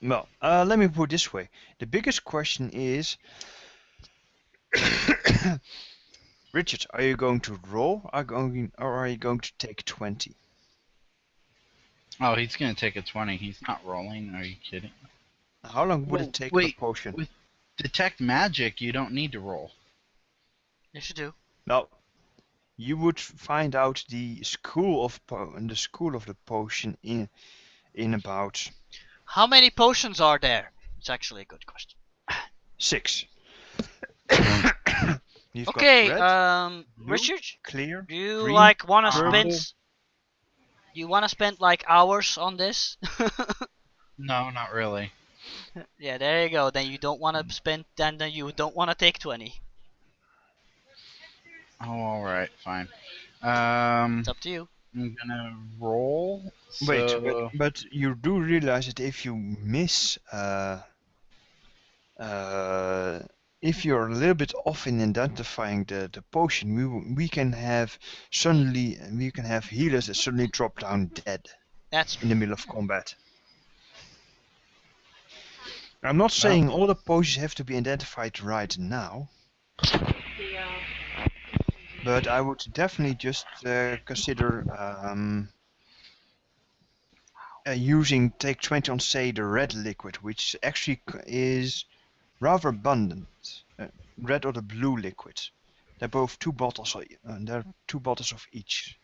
Well, let me put it this way. The biggest question is, Richard, are you going to roll or are you going to take 20? Oh, he's gonna take a 20. He's not rolling. Are you kidding? How long would Well, it take per wait. potion? With detect magic, you don't need to roll. Yes, you do. No, you would find out the school of the potion in about How many potions are there? It's actually a good question. 6. You've Okay, got red, blue, Richard, clear, do you green, like wanna purple. spend? You wanna spend like hours on this? No, not really. Yeah, there you go. Then you don't wanna spend. Then you don't wanna take 20. Oh, all right, fine. It's up to you. I'm gonna roll. Wait, So but you do realize that if you miss, if you're a little bit off in identifying the potion, we can have healers that suddenly drop down dead That's in the middle of combat. I'm not saying all the potions have to be identified right now, but I would definitely just consider using take 20 on, say, the red liquid, which actually is rather abundant. Red or the blue liquid. They're both 2 bottles. There are 2 bottles of each.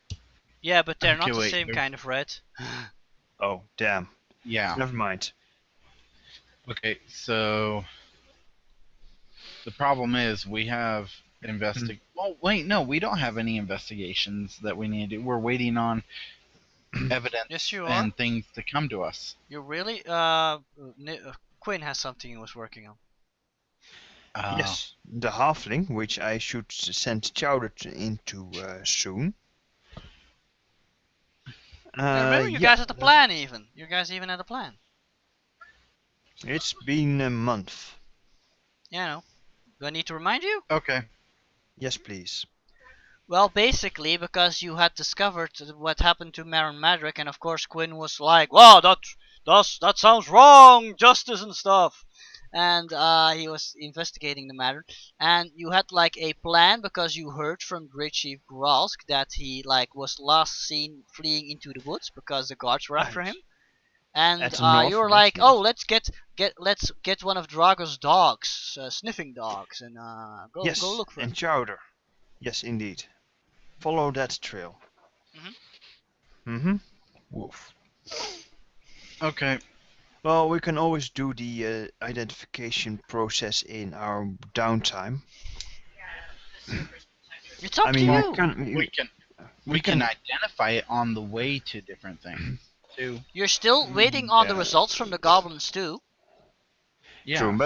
yeah, but they're not Okay, the wait, same they're- kind of red. Oh, damn. yeah. Never mind. Okay, so the problem is we have Oh wait, no, we don't have any investigations that we need to do. We're waiting on evidence Yes, you are. and things to come to us. You really? Quinn has something he was working on. Yes, the halfling, which I should send Chowder into soon. I remember you guys had a plan even. You guys even had a plan. It's been a month. Yeah, I know. Do I need to remind you? Okay. Yes, please. Well, basically, because you had discovered what happened to Marin Madrick, and of course Quinn was like, "Wow, that sounds wrong, justice and stuff," and he was investigating the matter. And you had like a plan because you heard from Great Chief Gralsk that he like was last seen fleeing into the woods because the guards were after him. And At the north, you were that's like, north. "Oh, let's get one of Drago's dogs, sniffing dogs, and go Yes, look for him." and Chowder. Yes, indeed. Follow that trail. Wolf. Okay. Well, we can always do the identification process in our downtime. It's up I to mean, you. We can identify it on the way to different things too. You're still waiting on the results from the goblins too. Yeah. True,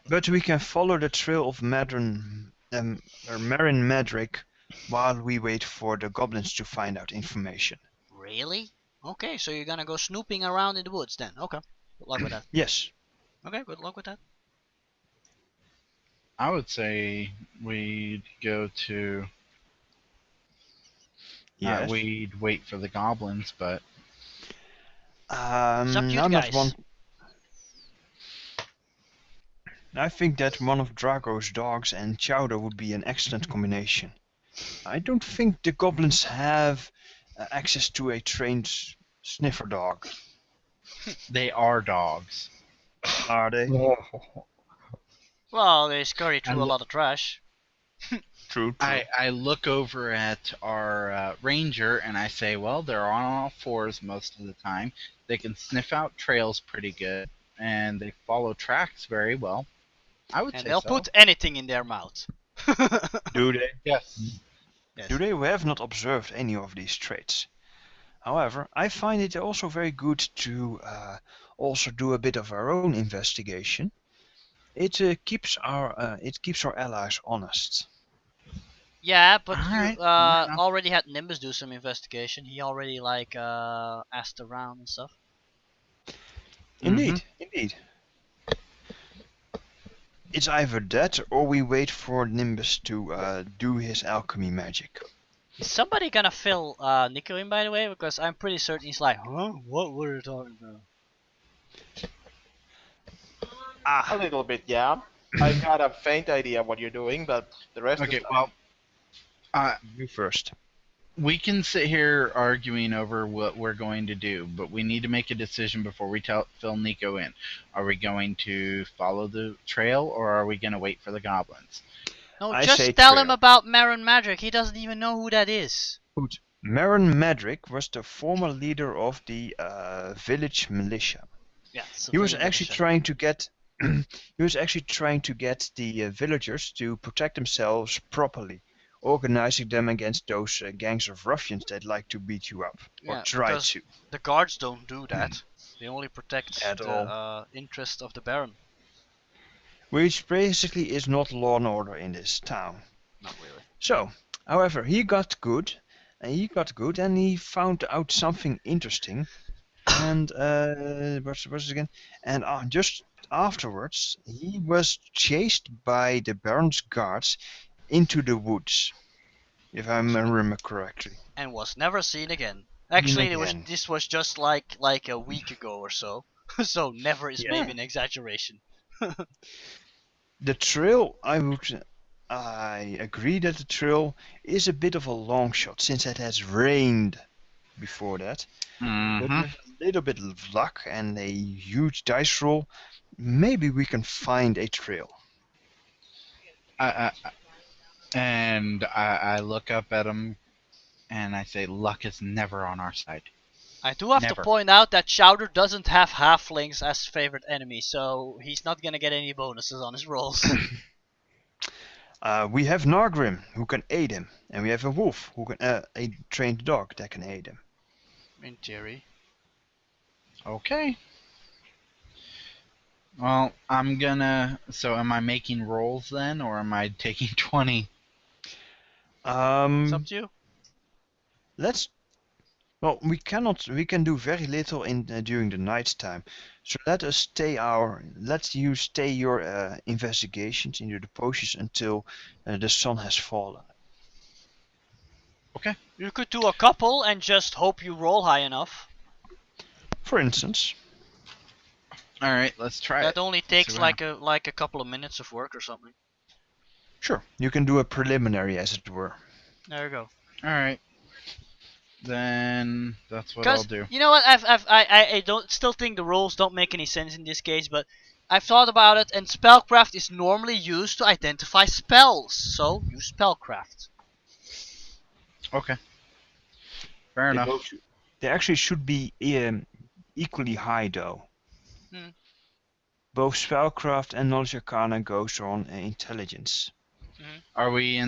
but we can follow the trail of Marin Madrick while we wait for the goblins to find out information. Really? Okay, so you're gonna go snooping around in the woods then. Okay. Good luck with that. Yes. Okay, good luck with that. I would say we'd go to. Yes. We'd wait for the goblins, but It's up to you I'm guys. not one. I think that one of Drago's dogs and Chowder would be an excellent combination. I don't think the goblins have access to a trained sniffer dog. they are dogs. Are they? Well, they scurry through a lot of trash. True. I look over at our ranger and I say, well, they're on all fours most of the time. They can sniff out trails pretty good, and they follow tracks very well. I would And say they'll so. put anything in their mouth. Do they? Yes. Yes. Do they? We have not observed any of these traits. However, I find it also very good to also do a bit of our own investigation. It keeps our allies honest. Yeah, but Alright, you fair enough. already had Nimbus do some investigation. He already like asked around and stuff. Indeed, indeed. It's either that or we wait for Nimbus to do his alchemy magic. Is somebody gonna fill Nico in, by the way? Because I'm pretty certain he's like, huh? What were you talking about? A little bit, yeah. I've got a faint idea what you're doing, but the rest is Okay, not. well, You first. we can sit here arguing over what we're going to do, but we need to make a decision before we fill Nico in. Are we going to follow the trail, or are we going to wait for the goblins? No, I say just tell him trail. about Marin Magic. He doesn't even know who that is. Good. Marin Madrick was the former leader of the village militia. Yeah, He was actually trying to get the villagers to protect themselves properly, organizing them against those gangs of ruffians that like to beat you up or Yeah, try because to. the guards don't do that. They only protect At the interest of the Baron. Which basically is not law and order in this town. Not really. So, however, he got good, and he found out something interesting. And what's it again? And just afterwards, he was chased by the Baron's guards into the woods, if I remember correctly. And was never seen again. Actually, again. this was just like a week ago or so. So never is Yeah. maybe an exaggeration. The trail, I agree that the trail is a bit of a long shot since it has rained before that. But Mm-hmm. with a little bit of luck and a huge dice roll, maybe we can find a trail. I look up at him, and I say, luck is never on our side. I do have Never. to point out that Chowder doesn't have halflings as favorite enemy, so he's not gonna get any bonuses on his rolls. We have Nargrim who can aid him, and we have a wolf who can a trained dog that can aid him. In theory. Okay. Well, I'm gonna. So, am I making rolls then, or am I taking 20? It's up to you. We can do very little in during the night time. So let you stay your investigations into the potions until the sun has fallen. Okay. You could do a couple and just hope you roll high enough. For instance. All right, let's try That it. only takes See like what a couple of minutes of work or something. Sure, you can do a preliminary, as it were. There you go. All right. Then that's what I'll do. You know what? I don't still think the rules don't make any sense in this case, but I've thought about it, and spellcraft is normally used to identify spells, so use spellcraft. Okay. Fair enough. They actually should be equally high, though. Hmm. Both spellcraft and knowledge arcana goes on intelligence. Are we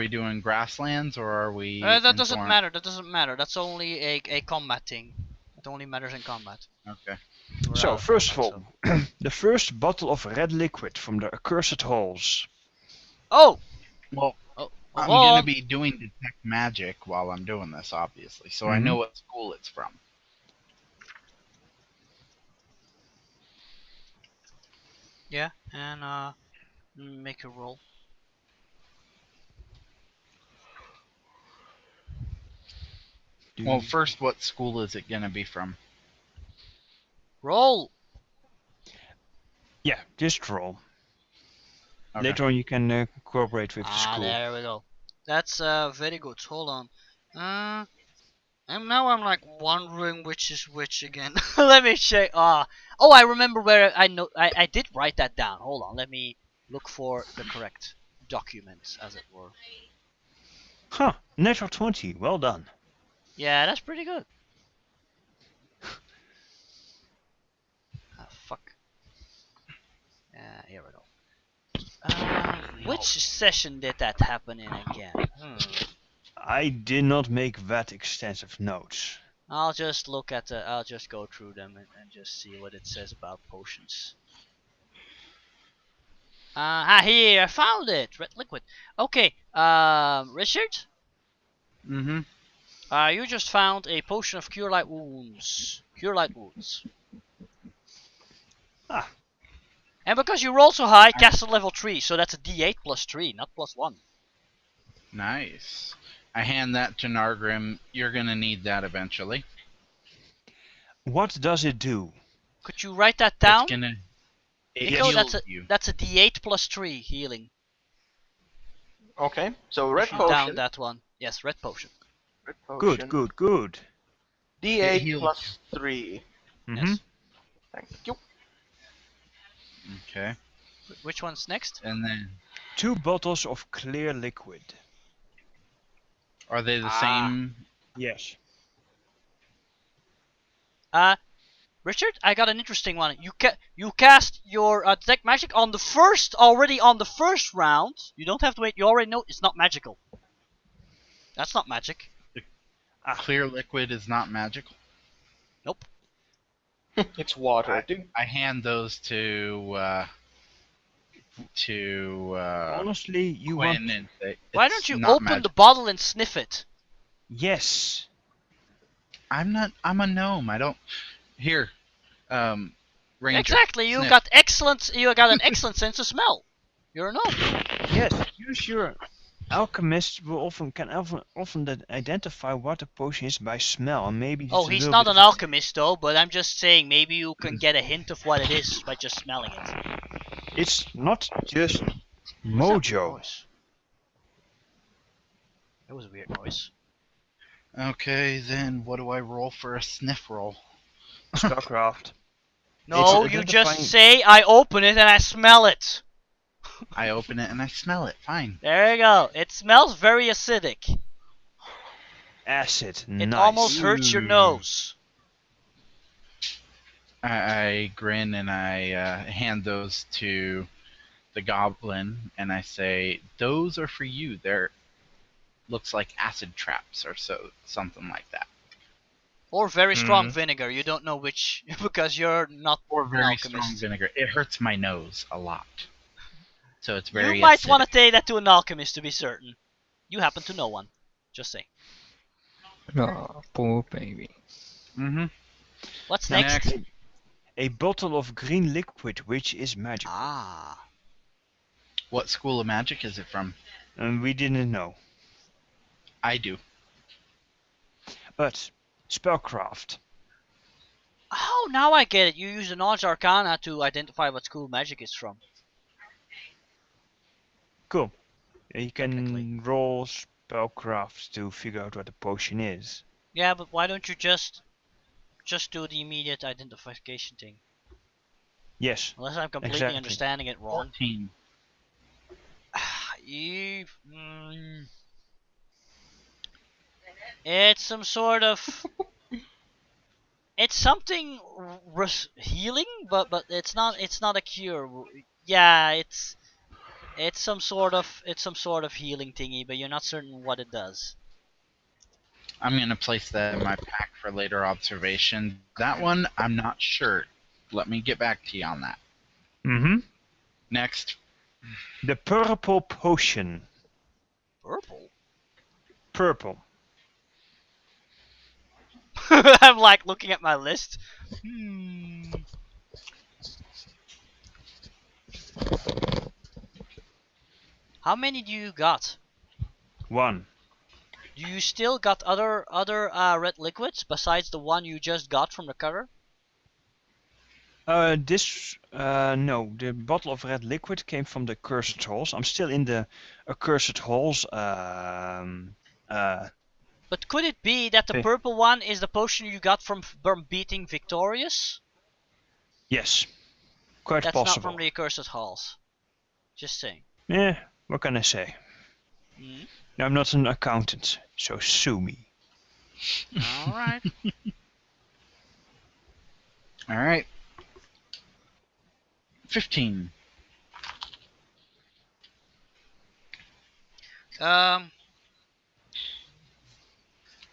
doing grasslands, or are we? That doesn't matter. That doesn't matter. That's only a combat thing. It only matters in combat. Okay. So, first of all, the first bottle of red liquid from the accursed halls. Oh! Well, Oh, I'm hold gonna on. be doing detect magic while I'm doing this, obviously, so I know what school it's from. Yeah, and make a roll. Well, first, what school is it gonna be from? Roll! Yeah, just roll. Okay. Later on, you can cooperate with the school. There we go. That's very good. Hold on. And now I'm like wondering which is which again. Let me check. Oh, I remember where I did write that down. Hold on. Let me look for the correct documents, as it were. Huh, natural 20. Well done. Yeah, that's pretty good. Ah, fuck. Here we go. Which session did that happen in again? I did not make that extensive notes. I'll just look at the. I'll just go through them and just see what it says about potions. Here I found it. Red liquid. Okay. Richard. Mm-hmm. You just found a potion of cure light wounds. Cure light wounds. Ah. And because you roll so high, cast at level 3, so that's a D8 plus 3, not plus 1. Nice. I hand that to Nargrim. You're gonna need that eventually. What does it do? Could you write that down? It's gonna. It Nico, heals you. that's a D8 plus 3 healing. Okay, so red If you down potion. that one. Yes, red potion. Red potion. Good. It D8 heals plus 3. Yes. Thank you. Okay. Which one's next? And then 2 bottles of clear liquid. are they the Ah. same? Yes. Richard, I got an interesting one. You cast your detect magic already on the first round. You don't have to wait. You already know it's not magical. That's not magic. Clear liquid is not magical. Nope. It's water. I hand those to Honestly, you Quinn want... and say, Why "It's don't you not open magic." the bottle and sniff it? Yes. I'm a gnome. I don't. Here, Ranger. Exactly. You sniff. got an excellent sense of smell. You're a gnome. Yes, use your... Alchemists will often identify what a potion is by smell, and maybe... Oh, he's not an alchemist though, but I'm just saying maybe you can get a hint of what it is by just smelling it. It's not just What's that mojo. noise? That was a weird noise. Okay, then what do I roll for a sniff roll? Spellcraft. No, It's you identifying- just say I open it and I smell it. I open it and I smell it. Fine. There you go. It smells very acidic. Acid. It Nice. almost hurts your nose. I grin and I hand those to the goblin and I say, "Those are for you. They're looks like acid traps or something like that." Or very strong vinegar. You don't know which because you're not Or an very alchemist. strong vinegar. It hurts my nose a lot. So it's very You might acidic. want to say that to an alchemist to be certain. You happen to know one. Just saying. Oh, poor baby. Mm-hmm. What's Next. next? A bottle of green liquid, which is magic. Ah. What school of magic is it from? And we didn't know. I do. But spellcraft. Oh, now I get it. You use the knowledge arcana to identify what school magic is from. Cool. You can Technically. roll spellcraft to figure out what the potion is. Yeah, but why don't you just do the immediate identification thing? Yes. Unless I'm completely Exactly. understanding it wrong. 14. It's some sort of... It's something healing, but it's not a cure. Yeah, it's some sort of healing thingy, but you're not certain what it does. I'm going to place that in my pack for later observation. That one, I'm not sure. Let me get back to you on that. Mm-hmm. Next. The purple potion. Purple? Purple. I'm like looking at my list. How many do you got? 1. Do you still got other red liquids besides the one you just got from the cover? No, the bottle of red liquid came from the Accursed Halls. I'm still in the Accursed Halls. But could it be that the purple one is the potion you got from beating Victorious? Yes, quite That's possible. not from the Accursed Halls. Just saying. Yeah, what can I say? I'm not an accountant, so sue me. Alright. Alright. 15.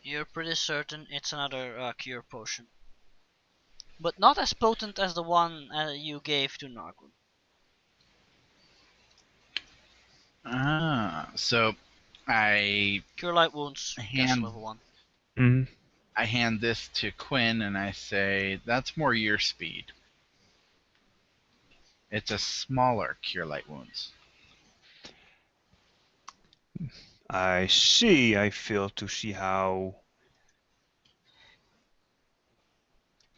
You're pretty certain it's another cure potion. But not as potent as the one you gave to Nargun. So I Cure light wounds, that's level 1. Mm-hmm. I hand this to Quinn and I say, "That's more your speed. It's a smaller cure light wounds." I see. I fail to see how.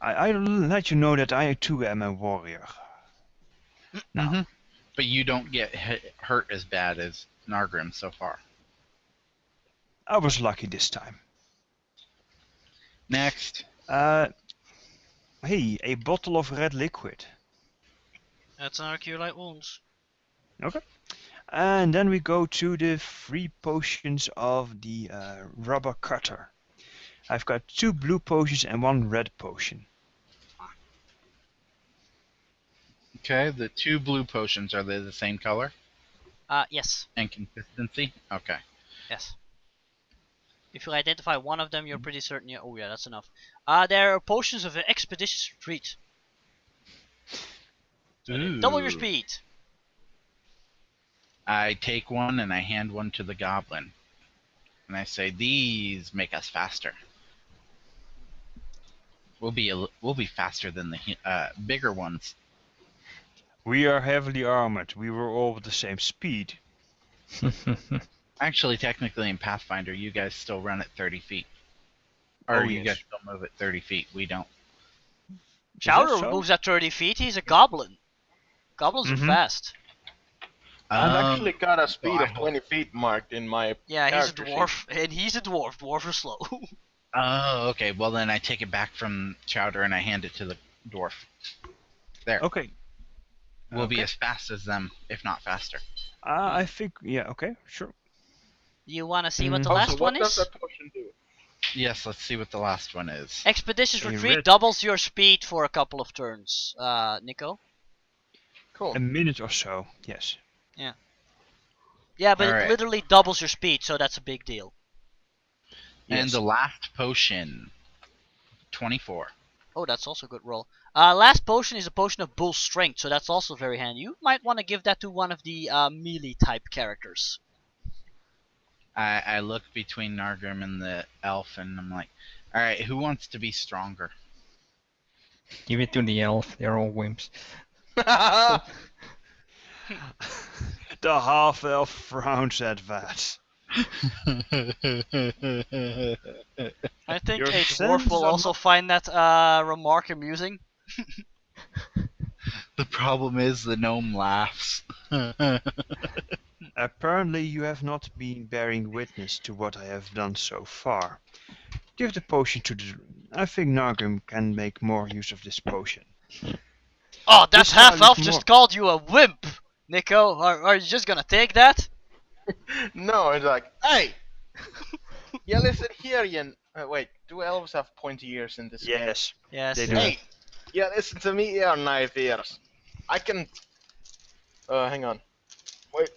I'll let you know that I too am a warrior. Mm-hmm. But you don't get hurt as bad as Nargrim so far. I was lucky this time. Next. Hey, a bottle of red liquid. That's another cure light wounds. Okay. And then we go to the 3 potions of the rubber cutter. I've got 2 blue potions and 1 red potion. Okay, the 2 blue potions, are they the same color Yes. and consistency? Okay. Yes. If you identify one of them, you're pretty certain. Yeah. Oh yeah, that's enough. There are potions of an expeditious retreat. So double your Ooh. speed. I take one and I hand one to the goblin. And I say, these make us faster. We'll be faster than the bigger ones. We are heavily armored. We were all at the same speed. Actually, technically in Pathfinder, you guys still run at 30 feet. Or Oh, you yes. guys still move at 30 feet. We don't. Chowder so? moves at 30 feet. He's a goblin. Goblins are fast. I've actually got a speed I of hope- 20 feet marked in my Yeah, he's a character dwarf, and he's a dwarf. Dwarf are slow. Oh, okay. Well, then I take it back from Chowder and I hand it to the dwarf. There. Okay. We'll be Okay. as fast as them, if not faster. I think, yeah, okay, sure. You want to see what the Mhm. last Also, one what does is? that potion do? Yes, let's see what the last one is. Expeditious A retreat red- doubles your speed for a couple of turns. Nico? Cool. A minute or so, yes. Yeah, but Alright. it literally doubles your speed, so that's a big deal. And Yes. the last potion, 24. Oh, that's also a good roll. Last potion is a potion of bull strength, so that's also very handy. You might want to give that to one of the melee type characters. I look between Nargrim and the elf, and I'm like, all right, who wants to be stronger? Give it to the elf, they're all wimps. The half-elf frowns at that. I think Your a dwarf senses will are also find that remark amusing. The problem is the gnome laughs. Apparently you have not been bearing witness to what I have done so far. Give the potion to the... I think Nargrim can make more use of this potion. Oh, that This guy half-elf looks just more- called you a wimp! Nico, are you just gonna take that? No, it's like, hey! Yeah, listen here, Ian. Wait, do elves have pointy ears in this game? Yes. Yes. They do. Hey! Yeah, listen to me, here, knife ears. I can... hang on. Wait.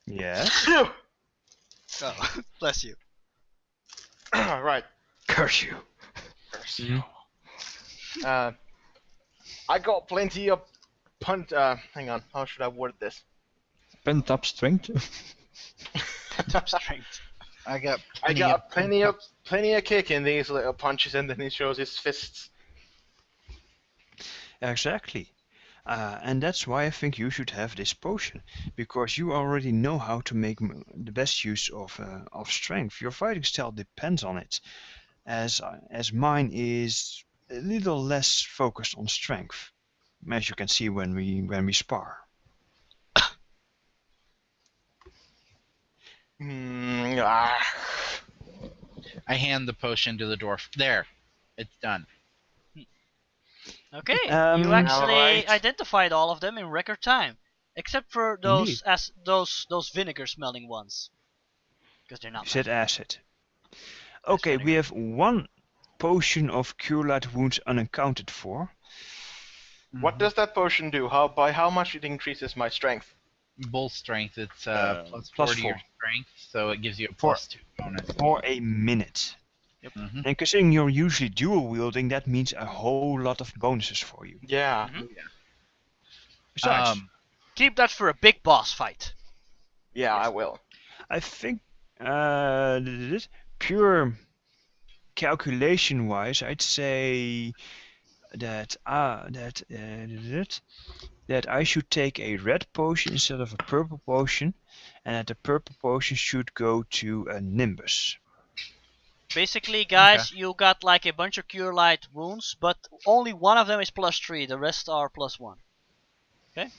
Yes. Oh, bless you. Right. Curse you. I got plenty of hang on, how should I word this? Pent up strength. Top strength. I got plenty of kick in these little punches, and then he shows his fists. Exactly. And that's why I think you should have this potion, because you already know how to make the best use of strength. Your fighting style depends on it, as mine is a little less focused on strength, as you can see when we spar. I hand the potion to the dwarf. There, it's done. Okay, Um, you actually alright. identified all of them in record time, except for those Indeed. those vinegar-smelling ones, because they're not. You said magic. acid. Okay, we vinegar. have 1 potion of Cure Light Wounds unaccounted for. What does that potion do? By how much it increases my strength? Bull strength? It's plus plus 4 to your 4. strength, so it gives you a For- plus 2 bonus. For a minute. Mhm. And considering you're usually dual wielding, that means a whole lot of bonuses for you. Yeah. Besides, Keep that for a big boss fight. Yeah, I will. I think pure calculation wise, I'd say that that I should take a red potion instead of a purple potion, and that the purple potion should go to a Nimbus. Basically, guys, you got like a bunch of cure light wounds, but only one of them is +3. The rest are +1. Okay.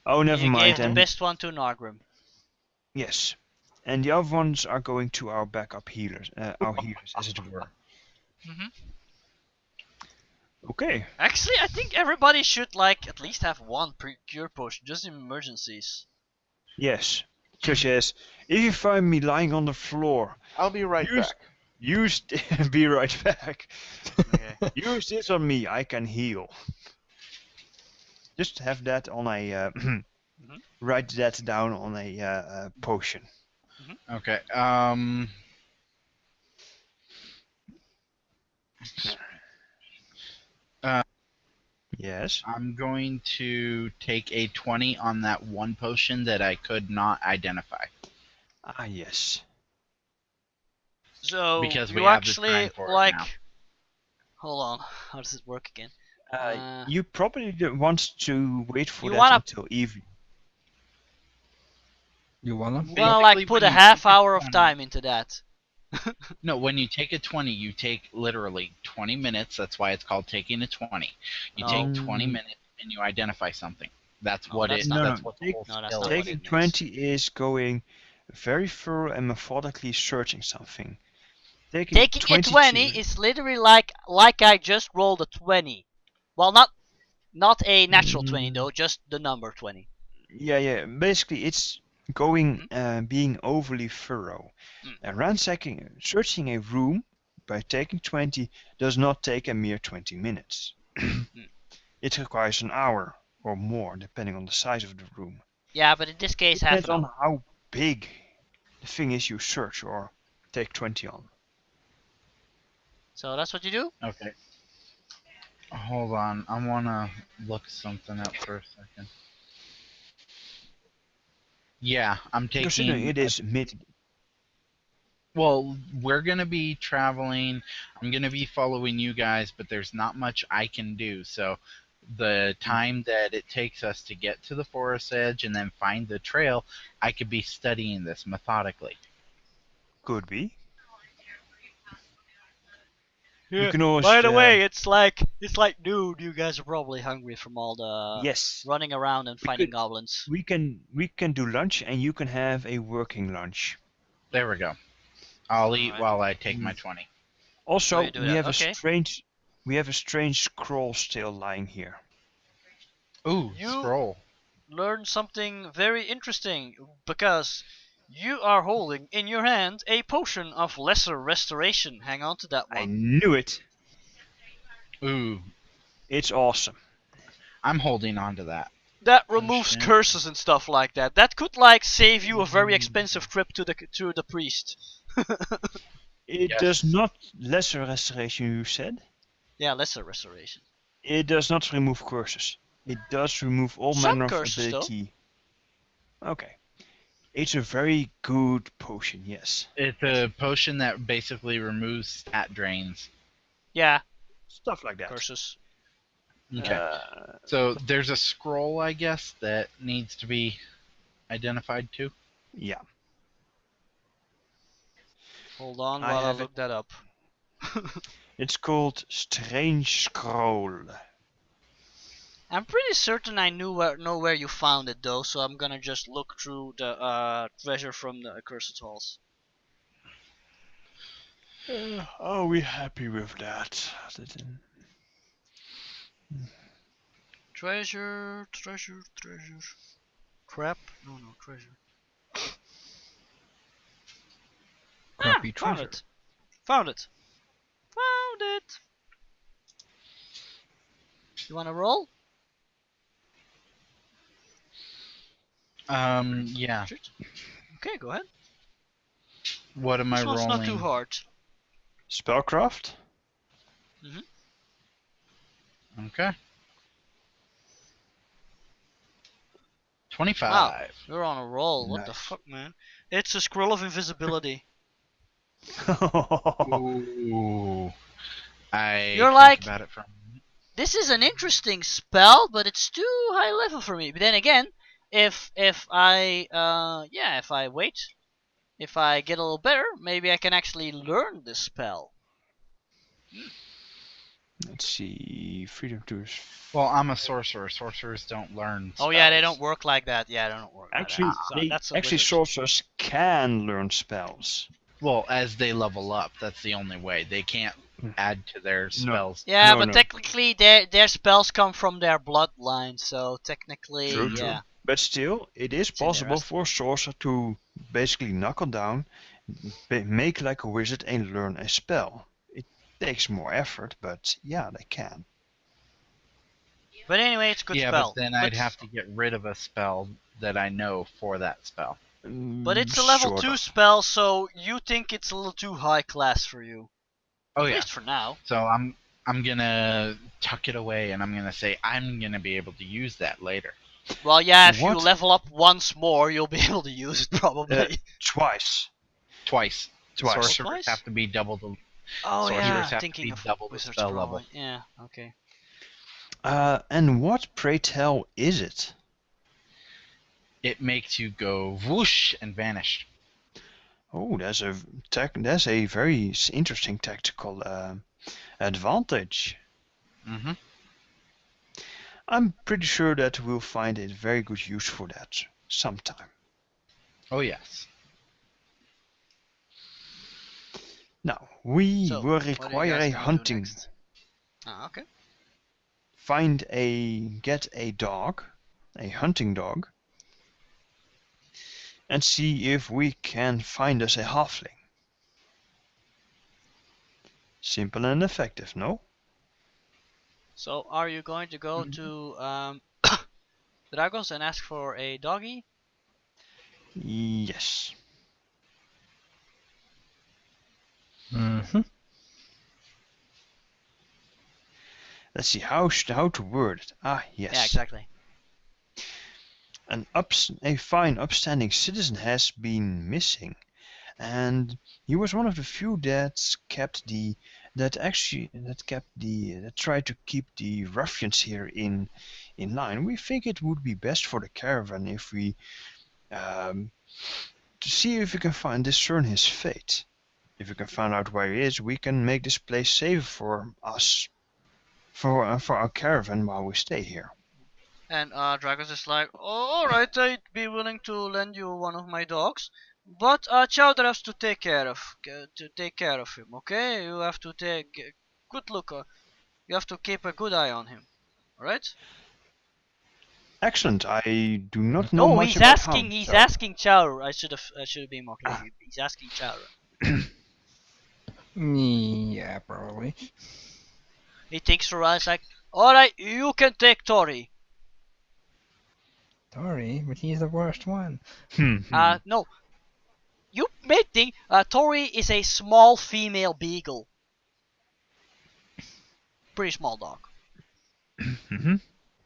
Oh, never You mind gave the then. best one to Nargrim. Yes. And the other ones are going to our backup healers, as it were. Mhm. Okay. Actually, I think everybody should like at least have one cure potion, just in emergencies. Yes. Such as, if you find me lying on the floor, I'll be right back. use be right back. Okay. Use this on me, I can heal. Just have that on a write that down on a potion. Okay. Yes. I'm going to take a 20 on that one potion that I could not identify. Ah, yes. So Because we you have the actually time for it like. now. Hold on, how does it work again? You probably want to wait for You that wanna- until evening. You wanna? I'm gonna like Basically, put when a you half take a hour of 20 time into that. No, when you take a 20, you take literally 20 minutes. That's why it's called taking a 20. You take No. 20 minutes and you identify something. That's No, what that's it. not- That's what the take- whole no, that's skill not is. what Taking it 20 is going very thorough and methodically searching something. Taking Taking a 22 20 is literally like I just rolled a 20. Well, not a natural 20 though, just the number 20. Yeah. Basically, it's going being overly thorough. Searching a room by taking 20 does not take a mere 20 minutes. It requires an hour or more, depending on the size of the room. Yeah, but in this case, half Depends an on hour. how big the thing is you search or take 20 on. So that's what you do? Okay. Hold on. I want to look something up for a second. Yeah, I'm Considering taking. it is mid. Well, we're going to be traveling. I'm going to be following you guys, but there's not much I can do. So the time that it takes us to get to the forest edge and then find the trail, I could be studying this methodically. Could be. Yeah. You can always, By the way, it's like dude, you guys are probably hungry from all the yes, running around and fighting could- goblins. we can do lunch, and you can have a working lunch. There we go. I'll eat Alright. while I take my 20. Also, you do we that, have okay. a strange scroll still lying here. Ooh, You- scroll. Learn something very interesting because you are holding in your hand a potion of lesser restoration. Hang on to that I one. knew it. Ooh, It's awesome. I'm holding on to that. That removes Understand. curses and stuff like that. That could like save you a very expensive trip to the priest. It Yes. does not lesser restoration. You said Yeah, lesser restoration. it does not remove curses. It does remove all Some manner of curses, though. ability. Okay, it's a very good potion. Yes, It's a potion that basically removes stat drains. Yeah, stuff like that. curses. Okay. So there's a scroll, I guess, that needs to be identified too. Yeah. Hold on I while I have look that up. It's called Strange Scroll. I'm pretty certain I know where you found it though, so I'm gonna just look through the treasure from the accursed halls. Are we happy with that? Treasure. Crap. No, treasure. Crappy Found treasure. it. Found it. You wanna roll? Yeah. Okay, go ahead. What am I This one's rolling? not too hard. Spellcraft? Okay. 25. Wow, you're on a roll. What the Nice. fuck, man? It's a scroll of invisibility. Ooh. You're think like- about it for a minute. This is an interesting spell, but it's too high level for me. But then again, if I wait if I get a little better, maybe I can actually learn this spell. Let's see. Freedom to. Well, I'm a sorcerer. Sorcerers don't learn spells. Oh yeah, they don't work like that. Yeah, they don't work Actually, like that. So that's a actually wizard. sorcerers can learn spells. Well, as they level up, that's the only way. They can't add to their spells. Yeah, No, but no. technically their spells come from their bloodline, so technically, True, yeah. true. But still, it is It's in their possible rest. for a sorcerer to basically knuckle down, make like a wizard, and learn a spell. It takes more effort, but yeah, they can. But anyway, it's a good yeah, spell. but then I'd have to get rid of a spell that I know for that spell. But it's a level Sort 2 of. spell, so you think it's a little too high class for you. Oh At yeah. least for now. So I'm gonna tuck it away, and I'm gonna say I'm gonna be able to use that later. Well, yeah, if you What? level up once more, you'll be able to use it probably. Twice. Twice. Twice. Sorcerers Twice? have to be double the. Oh sorcerers yeah, have to thinking be of double the wizards spell probably. level. Yeah, okay. And what, pray tell, is it? It makes you go whoosh and vanish. Oh, that's a very interesting tactical advantage. Mm-hmm. I'm pretty sure that we'll find a very good use for that sometime. Oh yes. Now, we So, will what are you require guys a gonna do hunting. next? Ah, okay. Get a dog, a hunting dog, and see if we can find us a halfling. Simple and effective, no? So, are you going to go to Dragos and ask for a doggy? Yes. Mm-hmm. Let's see how to word it. Ah, yes. Yeah, exactly. A fine, upstanding citizen has been missing, and he was one of the few that tried to keep the ruffians here in line. We think it would be best for the caravan if we to see if we can discern his fate. If we can find out where he is, we can make this place safe for us, for our caravan while we stay here. And Dragos is like, oh, alright, I'd be willing to lend you one of my dogs, but Chowder has to take care of him. Okay, you have to take good look. You have to keep a good eye on him. Alright? Excellent. I do not know No, much he's about asking. He's so- asking Chowder. I should have been more clear. He's asking Chowder. Yeah, probably. He thinks for us like, alright, you can take Tori. Sorry, but he's the worst one. No. You may think Tori is a small female beagle. Pretty small dog. Mhm.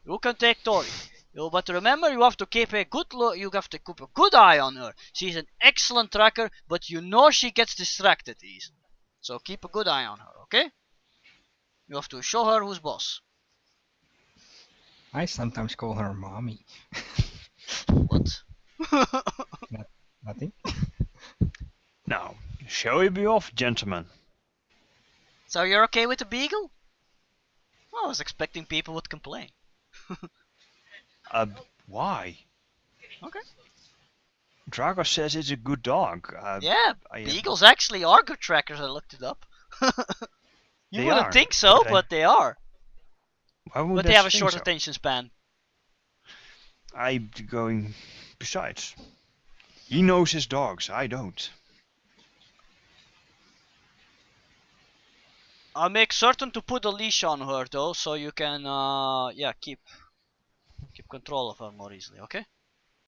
You can take Tori. But remember, you have to keep a good look. You have to keep a good eye on her. She's an excellent tracker, but you know she gets distracted easily. So keep a good eye on her, okay? You have to show her who's boss. I sometimes call her mommy. What? Nothing. Now, shall we be off, gentlemen? So you're okay with the beagle? Well, I was expecting people would complain. Why? Okay. Drago says it's a good dog. Yeah, I- beagles actually are good trackers. I looked it up. You They wouldn't are, think so, but but they are. Why would But they I have a think short so? attention span. I'm going. Besides, he knows his dogs. I don't. I'll make certain to put a leash on her though, so you can keep control of her more easily. Okay?